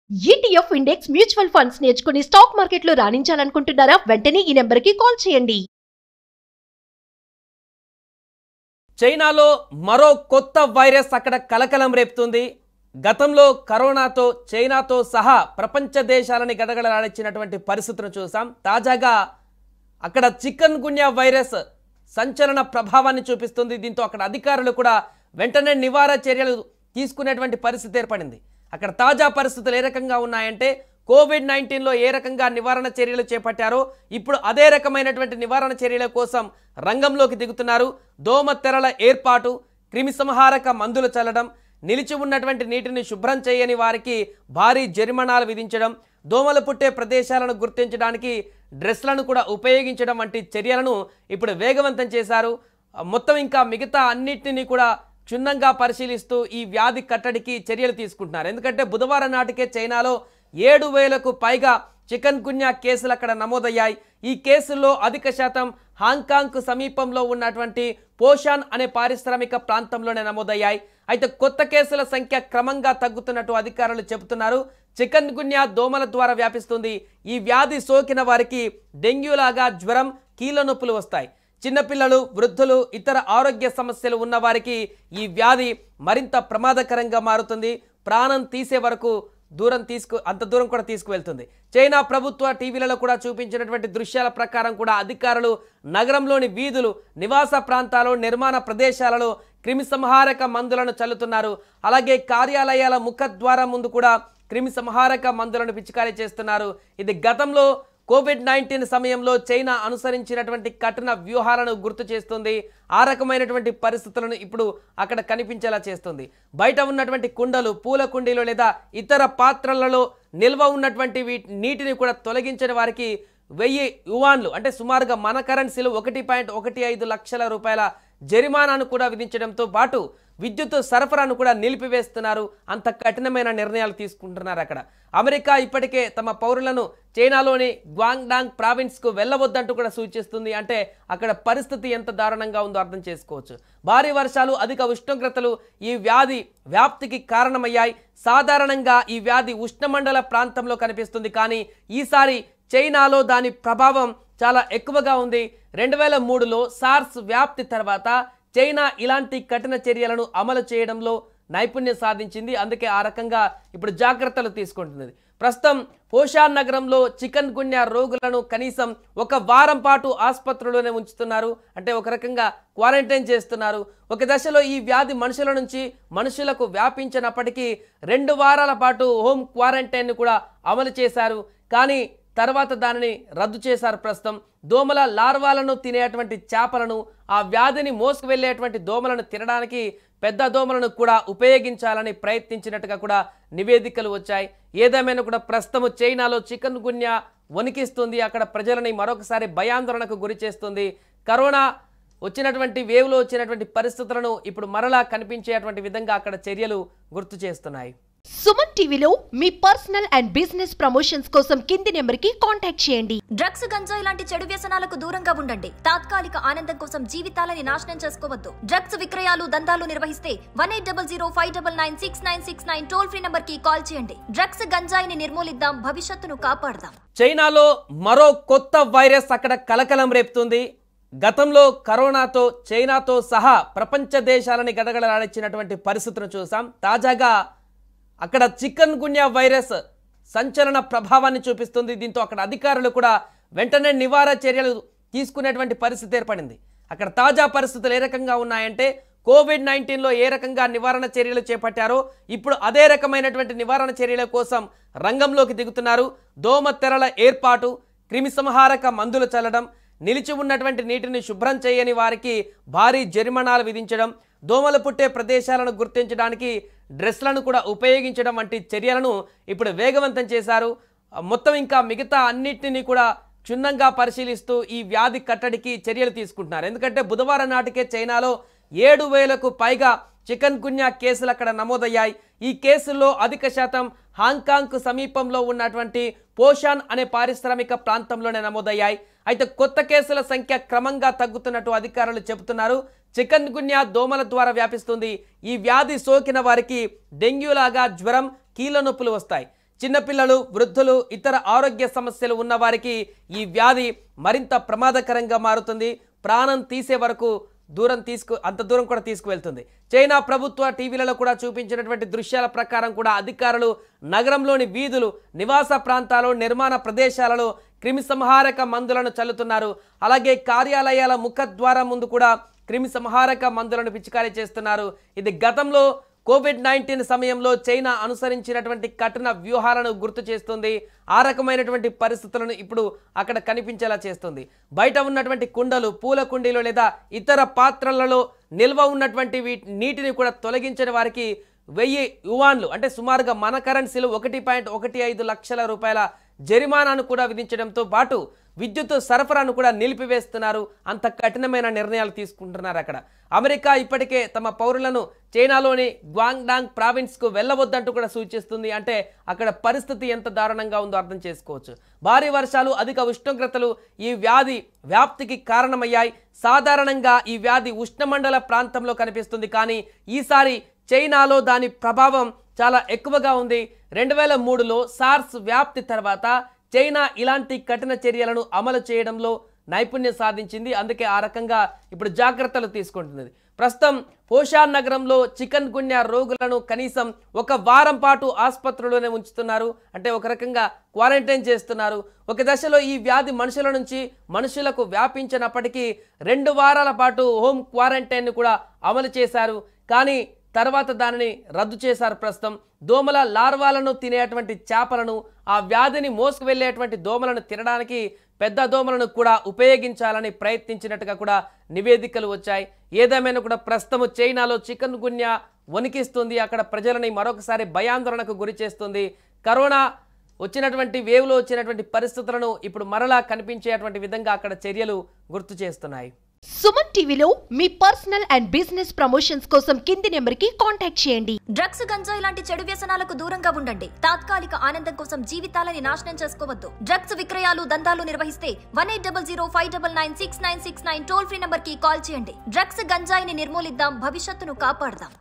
ETF index mutual funds నేర్చుకుని stock మార్కెట్లో రాణించాలనుకుంటున్నారా? వెంటనే ఈ నెంబర్కి కాల్ చేయండి. చైనాలో మరో కొత్త వైరస్ అక్కడ కలకలం రేపుతుంది. గతంలో కరోనాతో చైనాతో సహా ప్రపంచ దేశాలని గడగడలాడించినటువంటి పరిస్థితులను చూసాం. తాజాగా అక్కడ చికెన్ గున్యా వైరస్ సంచలన ప్రభావాన్ని చూపిస్తుంది. దీంతో అక్కడ అధికారులు కూడా వెంటనే నివారణ చర్యలు తీసుకునేటువంటి పరిస్థితి ఏర్పడింది. అక్కడ తాజా పరిస్థితులు ఏ రకంగా ఉన్నాయంటే కోవిడ్-19లో ఏ రకంగా నివారణ చర్యలు చేపట్టారో ఇప్పుడు అదే రకమైనటువంటి నివారణ చర్యల కోసం రంగంలోకి దిగుతున్నారు. దోమ తెరల ఏర్పాటు, క్రిమి సంహారక మందులు చల్లడం, నిలిచి ఉన్నటువంటి నీటిని శుభ్రం చేయని వారికి భారీ జరిమానాలు విధించడం, దోమలు పుట్టే ప్రదేశాలను గుర్తించడానికి డ్రెస్లను కూడా ఉపయోగించడం వంటి చర్యలను ఇప్పుడు వేగవంతం చేశారు. మొత్తం ఇంకా మిగతా అన్నిటిని కూడా క్షుణ్ణంగా పరిశీలిస్తూ ఈ వ్యాధి కట్టడికి చర్యలు తీసుకుంటున్నారు. ఎందుకంటే బుధవారం నాటికే చైనాలో 7,000కు పైగా చికెన్ గున్యా కేసులు అక్కడ నమోదయ్యాయి. ఈ కేసుల్లో అధిక శాతం హాంకాంగ్కు సమీపంలో ఉన్నటువంటి పోషాన్ అనే పారిశ్రామిక ప్రాంతంలోనే నమోదయ్యాయి. అయితే కొత్త కేసుల సంఖ్య క్రమంగా తగ్గుతున్నట్టు అధికారులు చెబుతున్నారు. చికెన్ గున్యా దోమల ద్వారా వ్యాపిస్తుంది. ఈ వ్యాధి సోకిన వారికి డెంగ్యూలాగా జ్వరం, కీళ్ళ నొప్పులు వస్తాయి. చిన్నపిల్లలు, వృద్ధులు, ఇతర ఆరోగ్య సమస్యలు ఉన్న వారికి ఈ వ్యాధి మరింత ప్రమాదకరంగా మారుతుంది. ప్రాణం తీసే వరకు అంత దూరం కూడా తీసుకువెళ్తుంది. చైనా ప్రభుత్వ టీవీలలో కూడా చూపించినటువంటి దృశ్యాల ప్రకారం కూడా అధికారులు నగరంలోని వీధులు, నివాస ప్రాంతాలు, నిర్మాణ ప్రదేశాలలో క్రిమి సంహారక మందులను చల్లుతున్నారు. అలాగే కార్యాలయాల ముఖద్వారం ముందు కూడా క్రిమి సంహారక మందులను పిచికారీ చేస్తున్నారు. ఇది గతంలో కోవిడ్-19 సమయంలో చైనా అనుసరించినటువంటి కఠిన వ్యూహాలను గుర్తు చేస్తుంది. ఆ రకమైనటువంటి పరిస్థితులను ఇప్పుడు అక్కడ కనిపించేలా చేస్తుంది. బయట ఉన్నటువంటి కుండలు, పూల కుండీలు లేదా ఇతర పాత్రలలో నిల్వ ఉన్నటువంటి నీటిని కూడా తొలగించిన వారికి 1000 యువాన్లు అంటే సుమారుగా మన కరెన్సీలు 1.15 లక్షల రూపాయల జరిమానాను కూడా విధించడంతో పాటు విద్యుత్ సరఫరాను కూడా నిలిపివేస్తున్నారు. అంత కఠినమైన నిర్ణయాలు తీసుకుంటున్నారు. అక్కడ అమెరికా ఇప్పటికే తమ పౌరులను చైనాలోని గ్వాంగ్డాంగ్ ప్రావిన్స్కు వెళ్ళవద్దంటూ కూడా సూచిస్తుంది. అంటే అక్కడ పరిస్థితి ఎంత దారుణంగా ఉందో అర్థం చేసుకోవచ్చు. భారీ వర్షాలు, అధిక ఉష్ణోగ్రతలు ఈ వ్యాధి వ్యాప్తికి కారణమయ్యాయి. సాధారణంగా ఈ వ్యాధి ఉష్ణమండల ప్రాంతంలో కనిపిస్తుంది, కానీ ఈసారి చైనాలో దాని ప్రభావం చాలా ఎక్కువగా ఉంది. 2003లో సార్స్ వ్యాప్తి తర్వాత చైనా ఇలాంటి కఠిన చర్యలను అమలు చేయడంలో నైపుణ్యం సాధించింది. అందుకే ఆ రకంగా ఇప్పుడు జాగ్రత్తలు తీసుకుంటున్నది. ప్రస్తుతం పోషాన్ నగరంలో చికెన్ గున్యా రోగులను కనీసం 1 వారం పాటు ఆసుపత్రిలోనే ఉంచుతున్నారు. అంటే ఒక రకంగా క్వారంటైన్ చేస్తున్నారు. ఒక దశలో ఈ వ్యాధి మనుషుల నుంచి మనుషులకు వ్యాపించినప్పటికీ 2 వారాల పాటు హోమ్ క్వారంటైన్ కూడా అమలు చేశారు. కానీ తర్వాత దానిని రద్దు చేశారు. ప్రస్తుతం దోమల లార్వాలను తినేటువంటి చేపలను, ఆ వ్యాధిని మోసుకు వెళ్ళేటువంటి దోమలను తినడానికి పెద్ద దోమలను కూడా ఉపయోగించాలని ప్రయత్నించినట్టుగా కూడా నివేదికలు వచ్చాయి. ఏదేమైనా కూడా ప్రస్తుతం చైనాలో చికెన్ గున్యా వణికిస్తుంది. అక్కడ ప్రజలని మరొకసారి భయాందోళనకు గురి చేస్తుంది. కరోనా వచ్చినటువంటి వేవ్లో వచ్చినటువంటి పరిస్థితులను ఇప్పుడు మరలా కనిపించేటువంటి విధంగా అక్కడ చర్యలు గుర్తు చేస్తున్నాయి. సుమన్ టీవీలో మీ పర్సనల్ అండ్ బిజినెస్ ప్రమోషన్స్ కోసం కింది నెంబర్కి కాంటాక్ట్ చేయండి. డ్రగ్స్, గంజాయి లాంటి చెడు వ్యసనాలకు దూరంగా ఉండండి. తాత్కాలిక ఆనందం కోసం జీవితాలని నాశనం చేసుకోవద్దు. డ్రగ్స్ విక్రయాలు, దందాలు నిర్వహిస్తే 1800-599-6969 టోల్ ఫ్రీ నంబర్ కి కాల్ చేయండి. డ్రగ్స్, గంజాయిని నిర్మూలిద్దాం, భవిష్యత్తును కాపాడదాం. చైనాలో మరో కొత్త వైరస్ అక్కడ కలకలం రేపుతుంది. గతంలో కరోనాతో చైనాతో సహా ప్రపంచ దేశాలని గడగడలాడించినటువంటి పరిస్థితులను చూసాం. తాజాగా అక్కడ చికెన్ గున్యా వైరస్ సంచలన ప్రభావాన్ని చూపిస్తుంది. దీంతో అక్కడ అధికారులు కూడా వెంటనే నివారణ చర్యలు తీసుకునేటువంటి పరిస్థితి ఏర్పడింది. అక్కడ తాజా పరిస్థితులు ఏ రకంగా ఉన్నాయంటే కోవిడ్-19లో ఏ రకంగా నివారణ చర్యలు చేపట్టారో ఇప్పుడు అదే రకమైనటువంటి నివారణ చర్యల కోసం రంగంలోకి దిగుతున్నారు. దోమ తెరల ఏర్పాటు, క్రిమి సంహారక మందులు చల్లడం, నిలిచి ఉన్నటువంటి నీటిని శుభ్రం చేయని వారికి భారీ జరిమానాలు విధించడం, దోమలు పుట్టే ప్రదేశాలను గుర్తించడానికి డ్రెస్లను కూడా ఉపయోగించడం వంటి చర్యలను ఇప్పుడు వేగవంతం చేశారు. మొత్తం ఇంకా మిగతా అన్నిటిని కూడా క్షుణ్ణంగా పరిశీలిస్తూ ఈ వ్యాధి కట్టడికి చర్యలు తీసుకుంటున్నారు. ఎందుకంటే బుధవారం నాటికే చైనాలో 7,000కు పైగా చికెన్ గున్యా కేసులు అక్కడ నమోదయ్యాయి. ఈ కేసుల్లో అధిక శాతం హాంకాంగ్కు సమీపంలో ఉన్నటువంటి పోషాన్ అనే పారిశ్రామిక ప్రాంతంలోనే నమోదయ్యాయి. అయితే కొత్త కేసుల సంఖ్య క్రమంగా తగ్గుతున్నట్టు అధికారులు చెబుతున్నారు. చికెన్ గున్యా దోమల ద్వారా వ్యాపిస్తుంది. ఈ వ్యాధి సోకిన వారికి డెంగ్యూలాగా జ్వరం, కీళ్ళ నొప్పులు వస్తాయి. చిన్నపిల్లలు, వృద్ధులు, ఇతర ఆరోగ్య సమస్యలు ఉన్న వారికి ఈ వ్యాధి మరింత ప్రమాదకరంగా మారుతుంది. ప్రాణం తీసే వరకు అంత దూరం కూడా తీసుకువెళ్తుంది. చైనా ప్రభుత్వ టీవీలలో కూడా చూపించినటువంటి దృశ్యాల ప్రకారం కూడా అధికారులు నగరంలోని వీధులు, నివాస ప్రాంతాలు, నిర్మాణ ప్రదేశాలలో క్రిమి సంహారక మందులను చల్లుతున్నారు. అలాగే కార్యాలయాల ముఖద్వారం ముందు కూడా క్రిమి సంహారక మందులను పిచికారీ చేస్తున్నారు. ఇది గతంలో కోవిడ్-19 సమయంలో చైనా అనుసరించినటువంటి కఠిన వ్యూహాలను గుర్తు చేస్తుంది. ఆ రకమైనటువంటి పరిస్థితులను ఇప్పుడు అక్కడ కనిపించేలా చేస్తుంది. బయట ఉన్నటువంటి కుండలు, పూల కుండీలు లేదా ఇతర పాత్రలలో నిల్వ ఉన్నటువంటి నీటిని కూడా తొలగించిన వారికి 1000 యువాన్లు అంటే సుమారుగా మన కరెన్సీలు 1.15 లక్షల రూపాయల జరిమానాను కూడా విధించడంతో పాటు విద్యుత్ సరఫరాను కూడా నిలిపివేస్తున్నారు. అంత కఠినమైన నిర్ణయాలు తీసుకుంటున్నారు అక్కడ. అమెరికా ఇప్పటికే తమ పౌరులను చైనాలోని గ్వాంగ్డాంగ్ ప్రావిన్స్కు వెళ్ళవద్దంటూ కూడా సూచిస్తుంది. అంటే అక్కడ పరిస్థితి ఎంత దారుణంగా ఉందో అర్థం చేసుకోవచ్చు. భారీ వర్షాలు, అధిక ఉష్ణోగ్రతలు ఈ వ్యాధి వ్యాప్తికి కారణమయ్యాయి. సాధారణంగా ఈ వ్యాధి ఉష్ణమండల ప్రాంతంలో కనిపిస్తుంది, కానీ ఈసారి చైనాలో దాని ప్రభావం చాలా ఎక్కువగా ఉంది. 2003లో సార్స్ వ్యాప్తి తర్వాత చైనా ఇలాంటి కఠిన చర్యలను అమలు చేయడంలో నైపుణ్యం సాధించింది. అందుకే ఆ రకంగా ఇప్పుడు జాగ్రత్తలు తీసుకుంటున్నది. ప్రస్తుతం పోషాన్ నగరంలో చికెన్ గున్యా రోగులను కనీసం 1 వారం పాటు ఆసుపత్రిలోనే ఉంచుతున్నారు. అంటే ఒక రకంగా క్వారంటైన్ చేస్తున్నారు. ఒక దశలో ఈ వ్యాధి మనుషుల నుంచి మనుషులకు వ్యాపించినప్పటికీ 2 వారాల పాటు హోమ్ క్వారంటైన్ కూడా అమలు చేశారు. కానీ తర్వాత దానిని రద్దు చేశారు. ప్రస్తుతం దోమల లార్వాలను తినేటువంటి చేపలను, ఆ వ్యాధిని మోసుకు వెళ్ళేటువంటి దోమలను తినడానికి పెద్ద దోమలను కూడా ఉపయోగించాలని ప్రయత్నించినట్టుగా కూడా నివేదికలు వచ్చాయి. ఏదేమైనా కూడా ప్రస్తుతం చైనాలో చికెన్ గున్యా వణికిస్తుంది. అక్కడ ప్రజలని మరొకసారి భయాందోళనకు గురి చేస్తుంది. కరోనా వచ్చినటువంటి వేవ్లో వచ్చినటువంటి పరిస్థితులను ఇప్పుడు మరలా కనిపించేటువంటి విధంగా అక్కడ చర్యలు గుర్తు చేస్తున్నాయి. సుమన్ టీవీలో మీ పర్సనల్ అండ్ బిజినెస్ ప్రమోషన్స్ కోసం కింది నెంబర్కి కాంటాక్ట్ చేయండి. డ్రగ్స్, గంజాయి లాంటి చెడు వ్యసనాలకు దూరంగా ఉండండి. తాత్కాలిక ఆనందం కోసం జీవితాలని నాశనం చేసుకోవద్దు. డ్రగ్స్ విక్రయాలు, దందాలు నిర్వహిస్తే 1800 599 6969 టోల్ ఫ్రీ నంబర్ కి కాల్ చేయండి. డ్రగ్స్, గంజాయిని నిర్మూలిద్దాం, భవిష్యత్తును కాపాడదాం.